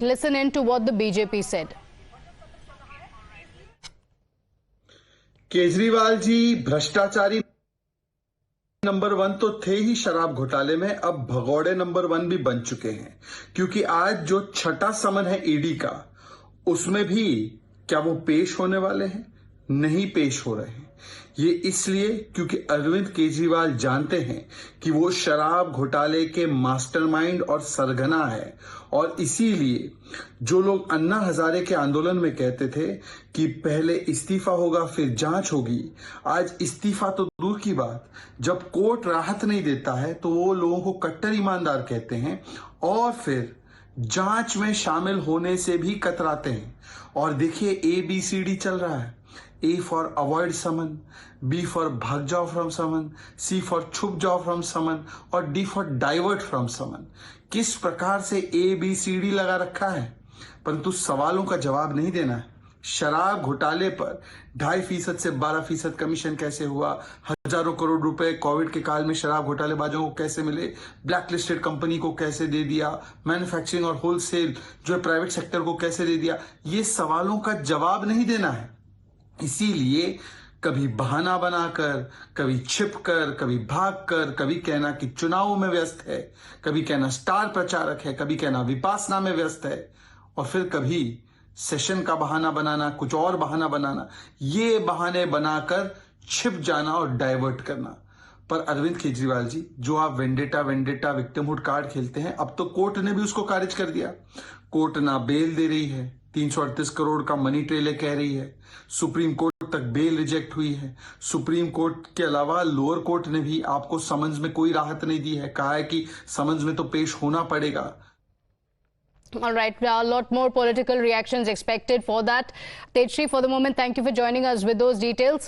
Listen in to what the BJP said. Kejriwal ji भ्रष्टाचारी number 1 तो थे ही शराब घोटाले में, अब भगौड़े नंबर 1 भी बन चुके हैं। क्योंकि आज जो छठा समन है ईडी का, उसमें भी क्या वो पेश होने वाले हैं? नहीं पेश हो रहे हैं। ये इसलिए क्योंकि अरविंद केजरीवाल जानते हैं कि वो शराब घोटाले के मास्टरमाइंड और सरगना है। और इसीलिए जो लोग अन्ना हजारे के आंदोलन में कहते थे कि पहले इस्तीफा होगा फिर जांच होगी, आज इस्तीफा तो दूर की बात, जब कोर्ट राहत नहीं देता है तो वो लोगों को कट्टर ईमानदार कहते हैं और फिर जांच में शामिल होने से भी कतराते हैं। और देखिए ABCD चल रहा है। A for avoid summon, B for भाग जाओ फ्रॉम समन, C फॉर छुप जाओ फ्रॉम समन और D for divert from someone. किस प्रकार से ABCD लगा रखा है, परंतु सवालों का जवाब नहीं देना है। शराब घोटाले पर 2.5% से 12% कमीशन कैसे हुआ, हजारों करोड़ रुपए कोविड के काल में शराब घोटालेबाजों को कैसे मिले, ब्लैक लिस्टेड कंपनी को कैसे दे दिया, मैन्युफैक्चरिंग और होलसेल जो है प्राइवेट सेक्टर को कैसे दे दिया, ये सवालों का जवाब नहीं देना है। इसीलिए कभी बहाना बनाकर, कभी छिपकर, कभी भागकर, कभी कहना कि चुनाव में व्यस्त है, कभी कहना स्टार प्रचारक है, कभी कहना विपासना में व्यस्त है, और फिर कभी सेशन का बहाना बनाना, कुछ और बहाना बनाना, ये बहाने बनाकर छिप जाना और डाइवर्ट करना। पर अरविंद केजरीवाल जी, जो आप वेंडेटा वेंडेटा विक्टिमहुड कार्ड खेलते हैं, अब तो कोर्ट ने भी उसको खारिज कर दिया। कोर्ट ना बेल दे रही है, 338 करोड़ का मनी ट्रेल कह रही है, सुप्रीम कोर्ट तक बेल रिजेक्ट हुई है। सुप्रीम कोर्ट के अलावा लोअर कोर्ट ने भी आपको समन्स में कोई राहत नहीं दी है, कहा है कि समन्स में तो पेश होना पड़ेगा। All right, a lot more political reactions expected for that. Tejshri, for the moment, thank you for joining us with those details.